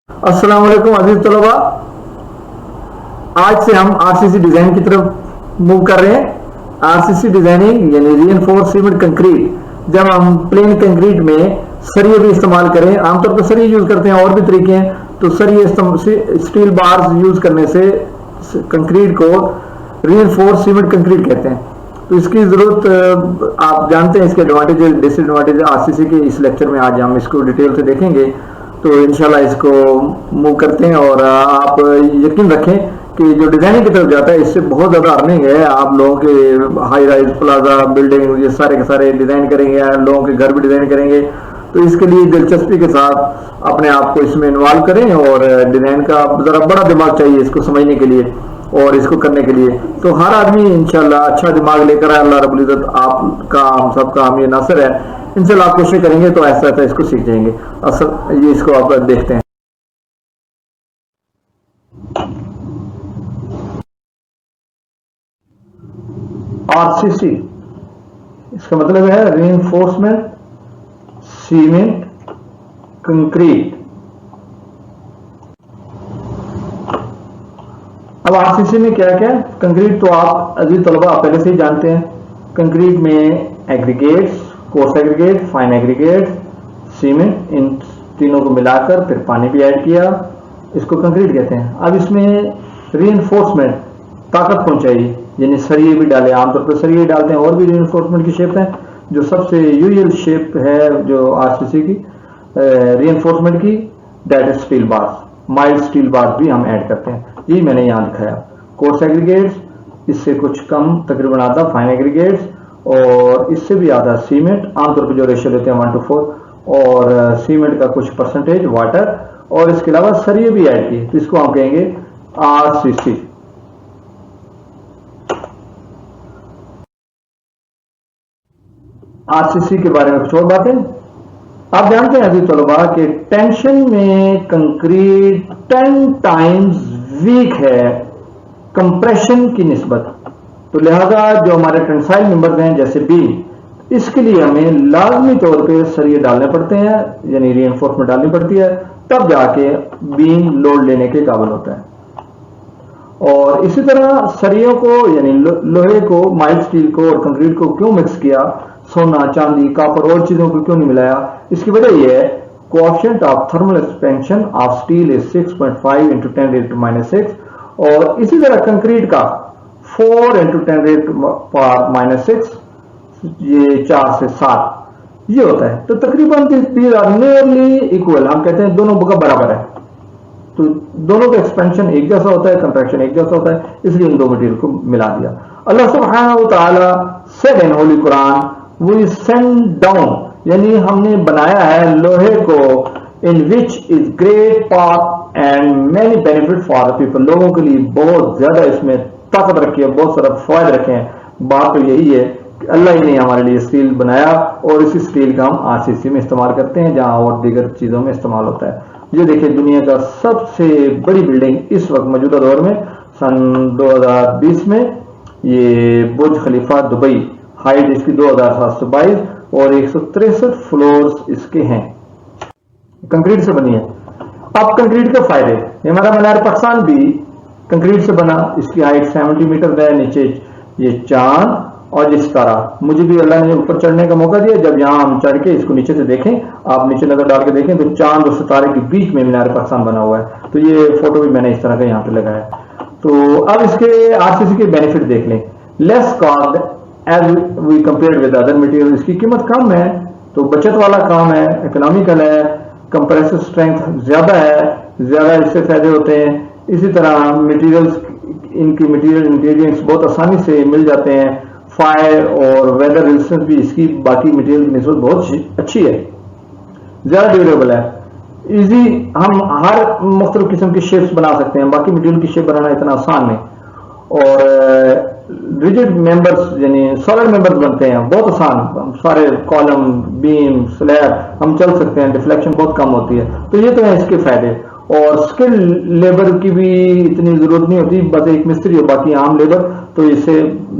अस्सलाम वालेकुम अजीज तलबा। आज से हम आरसीसी डिजाइन की तरफ मूव कर रहे हैं। आरसीसी डिजाइनिंग यानी रीइंफोर्स सीमेंट कंक्रीट। जब हम प्लेन कंक्रीट में सरिये भी इस्तेमाल करें, आमतौर पर सरिये यूज करते हैं, और भी तरीके हैं, तो सरिये स्टील बार्स यूज करने से कंक्रीट को रीइंफोर्स सीमेंट कंक्रीट कहते हैं। तो इसकी जरूरत आप जानते हैं, इसके एडवांटेज डिसएडवांटेज आरसीसी के इस लेक्चर में आज हम इसको डिटेल से देखेंगे। तो इंशाल्लाह इसको मूव करते हैं। और आप यकीन रखें कि जो डिजाइनिंग की तरफ जाता है इससे बहुत ज़्यादा अर्निंग है। आप लोगों के हाई राइज प्लाजा बिल्डिंग ये सारे के सारे डिज़ाइन करेंगे, लोगों के घर भी डिज़ाइन करेंगे। तो इसके लिए दिलचस्पी के साथ अपने आप को इसमें इन्वॉल्व करें, और डिज़ाइन का ज़रा बड़ा दिमाग चाहिए इसको समझने के लिए और इसको करने के लिए। तो हर आदमी इंशाल्लाह अच्छा दिमाग लेकर आए। अल्लाह रब्बुल इज़्ज़त आपका हम सबका हम ये नासिर है। इंशाल्लाह आप कोशिश करेंगे तो ऐसा ऐसा इसको सीख जाएंगे। असल ये इसको आप देखते हैं। आरसीसी इसका मतलब है रीइंफोर्समेंट सीमेंट कंक्रीट। अब आरसीसी में क्या क्या है? कंक्रीट तो आप अजीज तलबा पहले से ही जानते हैं। कंक्रीट में aggregates, coarse aggregate, fine aggregate, cement, इन तीनों को मिलाकर फिर पानी भी ऐड किया, इसको कंक्रीट कहते हैं। अब इसमें रीइंफोर्समेंट ताकत पहुंचाई, यानी सरिये भी डाले। आमतौर पर सरिये डालते हैं, और भी रीइंफोर्समेंट की शेप है। जो सबसे यूजुअल शेप है जो आरसीसी की रीइंफोर्समेंट की, that is steel bars. Mild steel bars भी हम ऐड करते हैं। ये मैंने यहाँ दिखाया। कोर्स एग्रीगेट्स, इससे कुछ कम तकरीबन आधा फाइन एग्रीगेट्स, और इससे भी आधा सीमेंट। आमतौर पर जो रेशियो लेते हैं 1:4, और सीमेंट का कुछ परसेंटेज वाटर, और इसके अलावा सरिये भी ऐड किए। तो इसको हम कहेंगे आरसीसी। आरसीसी के बारे में कुछ और बातें आप जानते हैं अभी तलबा कि टेंशन में कंक्रीट 10 टाइम्स वीक है कंप्रेशन की निस्बत। तो लिहाजा जो हमारे टेंसाइल मेंबर्स हैं जैसे बीम, इसके लिए हमें लाजमी तौर पे सरिये डालने पड़ते हैं, यानी रीइंफोर्समेंट डालनी पड़ती है, तब जाके बीम लोड लेने के काबिल होता है। और इसी तरह सरियों को यानी लोहे को, माइल्ड स्टील को और कंक्रीट को क्यों मिक्स किया, सोना, चांदी, कॉपर और चीजों को क्यों नहीं मिलाया? इसकी वजह यह है coefficient of thermal expansion of steel is 6.5 × 10⁻⁻⁶, और इसी तरह कंक्रीट का 4 × 10⁻⁻⁶, ये 4 से 7 ये होता है। तो तकरीबन दीज आर नियरली इक्वल। हम कहते हैं दोनों का बराबर है। तो दोनों का एक्सपेंशन एक जैसा होता है, कंट्रैक्शन एक जैसा होता है, इसलिए इन दो मटेरियल को मिला दिया। अल्लाह सुब्हानहू व तआला said in holy Quran, we send down, यानी हमने बनाया है लोहे को, in which is great power and many benefit for the people. लोगों के लिए बहुत ज्यादा इसमें ताकत रखी है, बहुत सारा फायदे रखे हैं। बात तो यही है कि अल्लाह ही ने हमारे लिए स्टील बनाया, और इसी स्टील का हम आरसीसी में इस्तेमाल करते हैं, जहां और दीगर चीजों में इस्तेमाल होता है। ये देखिए, दुनिया का सबसे बड़ी बिल्डिंग इस वक्त मौजूदा दौर में सन 2020 में, ये बुर्ज खलीफा दुबई, हाइट इसकी 2722 और 163 फ्लोर्स इसके हैं, कंक्रीट से बनी है। अब कंक्रीट के फायदे, हमारा मीनार पाकिस्तान भी कंक्रीट से बना, इसकी हाइट 70 मीटर है। नीचे ये चांद और ये सितारा, मुझे भी अल्लाह ने ऊपर चढ़ने का मौका दिया। जब यहाँ हम चढ़ के इसको नीचे से देखें, आप नीचे नजर डाल के देखें, तो चांद और सितारे के बीच में मीनार पाकिस्तान बना हुआ है। तो ये फोटो भी मैंने इस तरह का यहाँ पे लगाया। तो अब इसके आरसीसी के बेनिफिट देख लें। Less cost as we compare with other material, इसकी कीमत कम है, तो बचत वाला काम है, इकोनॉमिकल है, कंप्रेसिव स्ट्रेंथ ज्यादा है, ज्यादा इससे फायदे होते हैं। इसी तरह मटेरियल्स, इनकी मटेरियल इंग्रेडिएंट्स बहुत आसानी से मिल जाते हैं। फायर और वेदर रेजिस्टेंस भी इसकी बाकी मटेरियल की निस्बत बहुत अच्छी है, ज्यादा ड्यूरेबल है, इजी। हम हर मुख्तलिफ किस्म की शेप्स बना सकते हैं, बाकी मटेरियल की शेप बनाना इतना आसान नहीं। और रिजिड मेंबर्स यानी सॉलिड मेंबर्स बनते हैं, बहुत आसान, सारे कॉलम, बीम, स्लैब हम चल सकते हैं, डिफ्लेक्शन बहुत कम होती है। तो ये तो है इसके फायदे। और स्किल लेबर की भी इतनी जरूरत नहीं होती, बस एक मिस्त्री और बाकी आम लेबर, तो इसे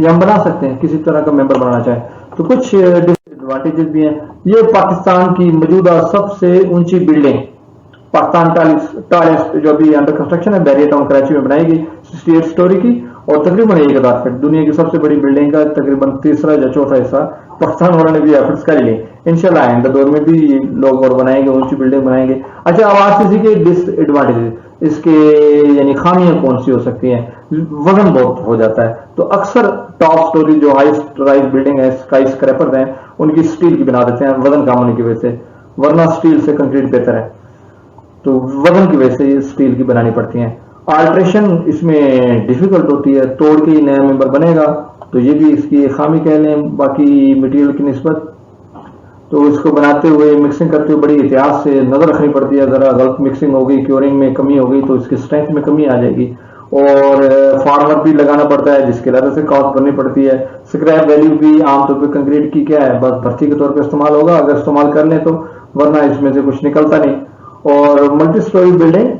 हम बना सकते हैं किसी तरह का मेंबर बनाना चाहें। तो कुछ डिसएडवांटेजेस भी हैं। ये पाकिस्तान की मौजूदा सबसे ऊंची बिल्डिंग पाकिस्तान टालेस्ट जो अभी अंडर कंस्ट्रक्शन है, बैरियर टाउन कराची में बनाई गई 68 स्टोरी की और तकरीबन 1000 फीट, दुनिया की सबसे बड़ी बिल्डिंग का तकरीबन तीसरा या चौथा हिस्सा पाकिस्तान वालों ने भी एफर्ट्स कर लिए। इंशाल्लाह आइंदा दौर में भी लोग और बनाएंगे, ऊंची बिल्डिंग बनाएंगे। अच्छा, अब आरसीसी के डिसएडवांटेजेस, इसके यानी खामियां कौन सी हो सकती हैं? वजन बहुत हो जाता है, तो अक्सर टॉप स्टोरी जो हाई राइज बिल्डिंग है, स्काई स्क्रैपर हैं, उनकी स्टील की बना देते हैं वजन कम होने की वजह से, वरना स्टील से कंक्रीट बेहतर है, तो वजन की वजह से ये स्टील की बनानी पड़ती हैं। अल्ट्रेशन इसमें डिफिकल्ट होती है, तोड़ के ही नया मेंबर बनेगा, तो ये भी इसकी खामी कह लें बाकी मटेरियल की निस्बत। तो इसको बनाते हुए मिक्सिंग करते हुए बड़ी एहतियात से नजर रखनी पड़ती है, अगर गलत मिक्सिंग हो गई, क्योरिंग में कमी हो गई तो इसकी स्ट्रेंथ में कमी आ जाएगी, और फार्मर भी लगाना पड़ता है जिसकी वजह से कॉस्ट भरनी पड़ती है। स्क्रैप वैल्यू भी आमतौर पर कंक्रीट की क्या है, बस भर्ती के तौर पर इस्तेमाल होगा अगर इस्तेमाल कर लें तो, वरना इसमें से कुछ निकलता नहीं। और multi storey building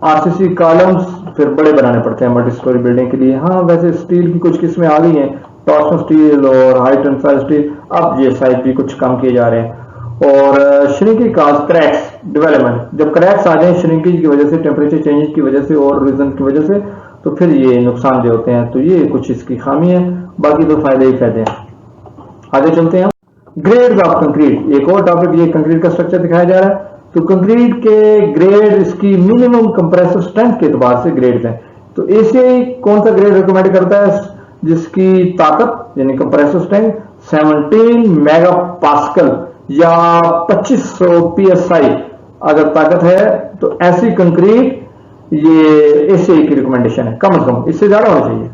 RCC columns फिर बड़े बनाने पड़ते हैं मल्टी स्टोरी बिल्डिंग के लिए। हाँ, वैसे स्टील की कुछ किस्में आ गई हैं, टॉर्सन स्टील और हाई टेंसाइल स्टील, अब ये साइज भी कुछ कम किए जा रहे हैं। और श्रिंकिंग काज क्रैक्स डेवलपमेंट, जब क्रैक्स आ जाए श्रिंकिंग की वजह से, टेम्परेचर चेंज की वजह से और रीजन की वजह से, तो फिर ये नुकसानदेह होते हैं। तो ये कुछ इसकी खामी है, बाकी तो फायदे ही फायदे हैं। आगे चलते हैं। ग्रेड्स ऑफ कंक्रीट, एक और टॉपिक, ये कंक्रीट का स्ट्रक्चर दिखाया जा रहा है। तो कंक्रीट के ग्रेड इसकी मिनिमम कंप्रेसिव स्ट्रेंथ के एतबार से ग्रेड्स हैं। तो एशियाई कौन सा ग्रेड रिकमेंड करता है? जिसकी ताकत यानी कंप्रेसिव स्ट्रेंथ 17 मेगा पास्कल या 2500 पीएसआई अगर ताकत है, तो ऐसी कंक्रीट ये एशियाई की रिकमेंडेशन है, कम से कम इससे ज्यादा होना चाहिए।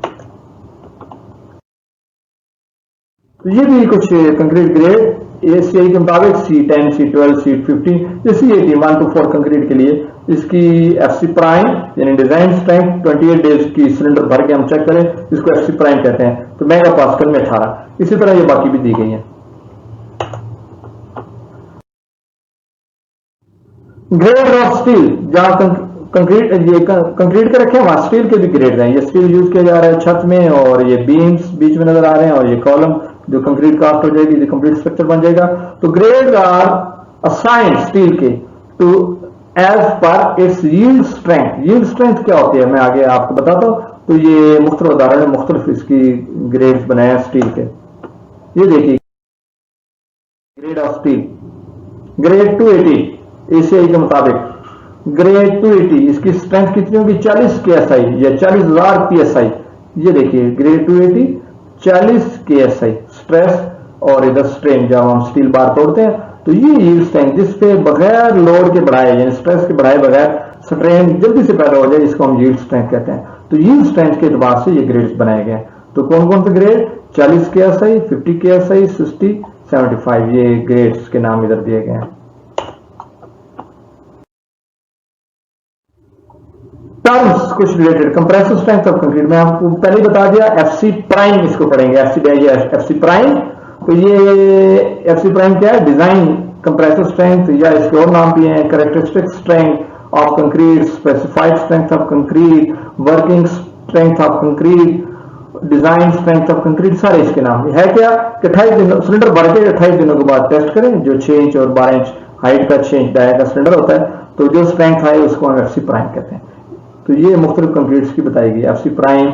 तो ये भी कुछ कंक्रीट ग्रेड एशियाई के मुताबिक C10, C12, C15, C18 1 to 4 concrete के लिए इसकी FC प्राइम यानी डिजाइन स्ट्रेंथ 28 डेज की सिलेंडर भर के हम चेक करें, इसको FC प्राइम कहते हैं, तो मेगा पास्कल में 18। इसी तरह ये बाकी भी दी गई है। ग्रेड ऑफ स्टील, जहां कंक्रीट के रखे हैं वहां स्टील के भी ग्रेड हैं। ये स्टील यूज किया जा रहा है छत में, और ये बीम्स बीच में नजर आ रहे हैं, और ये कॉलम जो कंक्रीट कास्ट हो जाएगी, जो कंप्लीट स्ट्रक्चर बन जाएगा। तो ग्रेड आर असाइंड स्टील के to as per its yield strength. Yield strength क्या होती है मैं आगे आपको बताता हूं। तो ये मुख्तलिफ उदाहरण है, मुख्तलिफ इसकी ग्रेड्स बनाए स्टील के। ये देखिए ग्रेड ऑफ स्टील, ग्रेड 280 एशियाई के मुताबिक, ग्रेड 280 इसकी स्ट्रेंथ कितनी होगी? 40 केएसआई या 40,000 पीएसआई। ये देखिए ग्रेड 280 40 केएसआई स्ट्रेस, और इधर स्ट्रेन जब हम स्टील बार तोड़ते हैं, तो ये यील्ड स्ट्रेंथ जिसपे बगैर लोड के बढ़ाए यानी स्ट्रेस के बढ़ाए बगैर स्ट्रेन जल्दी से पैदा हो जाए, इसको हम यील्ड स्ट्रेंथ कहते हैं। तो यील्ड स्ट्रेंथ के एतबार से ये ग्रेड्स बनाए गए। तो कौन कौन से ग्रेड? 40 केएसआई, 50 केएसआई, 60, 75, ये ग्रेड्स के नाम इधर दिए गए हैं। टर्म्स कुछ related, compressive strength of concrete में आपको पहले ही बता दिया, FC प्राइम इसको पढ़ेंगे, FC प्राइम। तो ये FC प्राइम क्या है? डिजाइन कंप्रेसिव स्ट्रेंथ, या इसके और नाम भी हैं, characteristic strength of concrete, specified strength of concrete, working strength of concrete, design strength of concrete, सारे इसके नाम है। क्या कि 28 दिनों सिलेंडर भर के 28 दिनों के बाद टेस्ट करें, जो 6 इंच और 12 इंच हाइट का 6 इंच डाया का सिलेंडर होता है, तो जो स्ट्रेंथ है उसको हम FC प्राइम कहते हैं। तो ये मुख्तलिफ कंक्रीट्स की बताएगी। FC प्राइम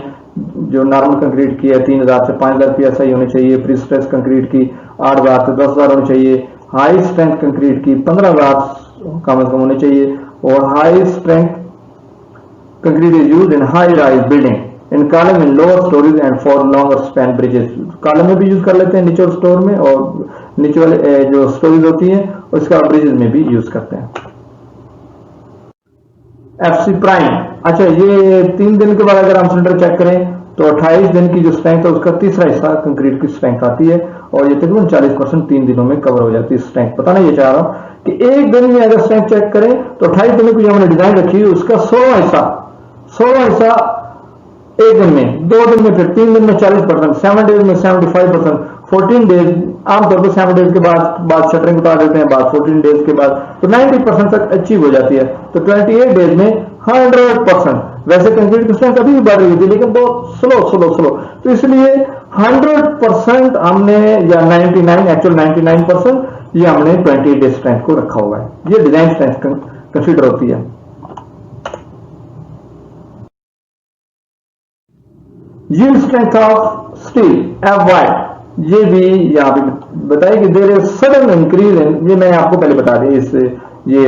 जो नॉर्मल कंक्रीट की है 3000 से 5000 पीएसआई होनी चाहिए, प्री स्ट्रेस कंक्रीट की 8000 से 10000 होनी चाहिए, हाई स्ट्रेंथ कंक्रीट की 15000 कम से कम होनी चाहिए, और high strength concrete is used in high rise building in column in lower stories and for longer span bridges. Column में भी यूज कर लेते हैं नीचे वाले स्टोर में, और नीचे वाले जो स्टोरीज होती है उसका ब्रिजेस में भी यूज करते हैं। FC प्राइम, अच्छा ये 3 दिन के बाद अगर हम सिलेंडर चेक करें तो 28 दिन की जो स्ट्रेंथ है उसका तीसरा हिस्सा कंक्रीट की स्ट्रेंथ आती है, और ये तकरीबन 40% 3 दिनों में कवर हो जाती है स्ट्रेंथ। पता नहीं, ये चाह रहा हूं कि एक दिन में अगर स्ट्रेंथ चेक करें तो 28 दिनों की जो हमने डिजाइन रखी है उसका 16वां हिस्सा एक दिन में, 2 दिन में, फिर 3 दिन में 40%, 7 डेज में 75%, 14 डेज आमतौर पर 7 डेज के बाद शटरिंग उतार देते हैं, बाद 14 डेज के बाद तो 90% तक अचीव हो जाती है। तो 28 डेज में 100%। वैसे कंक्रीट की स्ट्रेंथ अभी भी बढ़ रही थी लेकिन बहुत स्लो, तो इसलिए 100% हमने, या 99 एक्चुअल 99% ये हमने 28 डेज स्ट्रेंथ को रखा हुआ है। ये डिजाइन स्ट्रेंथ कंसीडर होती है। Yield strength of steel FY, ये भी यहाँ पे बताया कि there is sudden increase in, ये मैंने आपको पहले बता दिया, इस ये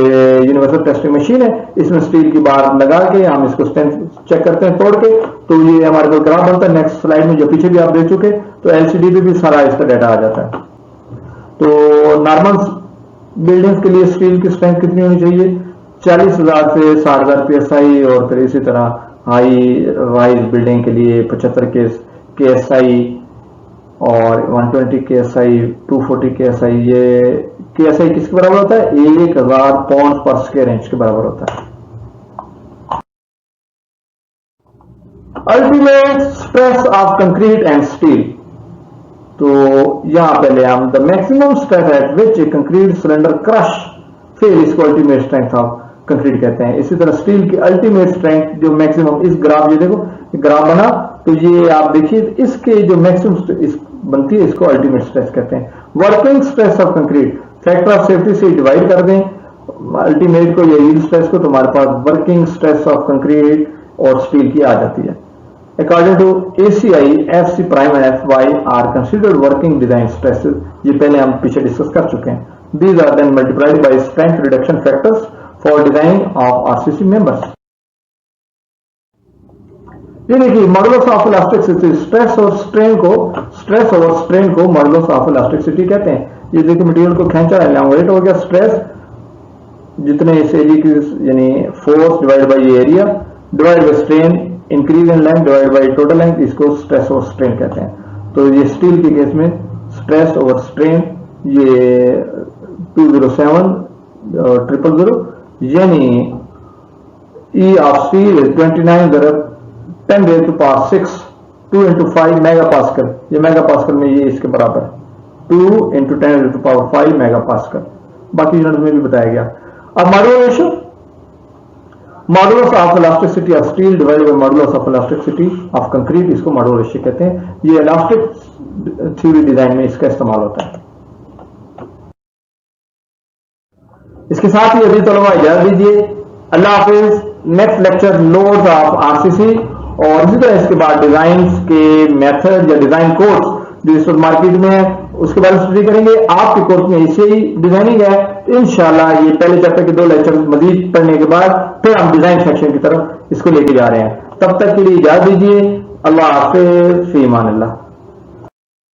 यूनिवर्सल टेस्टिंग मशीन है, इसमें स्टील की बार लगा के हम इसको स्ट्रेंथ चेक करते हैं तोड़ के, तो ये हमारे को ग्राफ बनता है। नेक्स्ट स्लाइड में जो पीछे भी आप देख चुके, तो LCD पे भी सारा इसका डाटा आ जाता है। तो नॉर्मल बिल्डिंग्स के लिए स्टील की स्ट्रेंथ कितनी होनी चाहिए? 40,000 से 60,000 PSI, और फिर इसी तरह हाई राइज बिल्डिंग के लिए 75 KSI और 120 KSI, 240 KSI। ये KSI किसके बराबर होता है? 1000 पाउंड पर स्क्वायर इंच के बराबर होता है। Ultimate stress of concrete and steel, तो यहां पहले हम the maximum stress eight which A concrete cylinder crush fail, इसको अल्टीमेट स्ट्रेंथ ऑफ कंक्रीट कहते हैं। इसी तरह स्टील की अल्टीमेट स्ट्रेंथ जो मैक्सिमम, इस ग्राफ, ये देखो ग्राफ बना, तो ये आप देखिए इसके जो मैक्सिमम इस बनती है, इसको अल्टीमेट स्ट्रेस कहते हैं। Working stress of concrete factor of safety से डिवाइड कर दें अल्टीमेट को या यील्ड स्ट्रेस को, तो हमारे पास वर्किंग स्ट्रेस ऑफ कंक्रीट और स्टील की आ जाती है। According to ACI, FC prime and FY are considered working design stresses, ये पहले हम पीछे डिस्कस कर चुके हैं। These are then multiplied by strength reduction factors for design of RCC members. ये देखिए मॉडुलस ऑफ इलास्टिसिटी, स्ट्रेस और स्ट्रेन को मॉडुलस ऑफ इलास्टिसिटी कहते हैं। ये देखिए मटेरियल को खींचा है, वेट हो गया, स्ट्रेस जितने इस एरिया की यानी फोर्स डिवाइड बाय ये area divide by strain, increase in length divide by total length, इसको स्ट्रेस और स्ट्रेन कहते हैं। तो ये स्टील के केस में स्ट्रेस ओवर स्ट्रेन, ये 207,000 यानी E of steel is 29×10⁶, 2 into 5 mega pascal, ये मेगा पास्कल में ये इसके बराबर है, 2 into 10⁵ मेगा पास्कल, बाकी यूनिट में भी बताया गया। अब modulus ratio, modulus of elasticity of steel divide by modulus of elasticity of concrete, इसको मॉडुलस रेशियो कहते हैं। ये इलास्टिक थ्योरी डिजाइन में इसका इस्तेमाल होता है। इसके साथ ही अभी तलबा इजाजत दीजिए, अल्लाह हाफिज। Next lecture loads of RCC, और इसी तरह इसके बाद डिजाइन के मेथड या डिजाइन कोर्स जो इस वक्त मार्केट में है उसके बारे में स्टडी करेंगे। आपके कोर्स में ACI डिजाइनिंग है, इंशाल्लाह ये पहले चैप्टर के 2 लेक्चर मजीद पढ़ने के बाद फिर हम डिजाइन सेक्शन की तरफ इसको लेके जा रहे हैं। तब तक के लिए इजाजत दीजिए, अल्लाह हाफिज, फी अमान अल्लाह।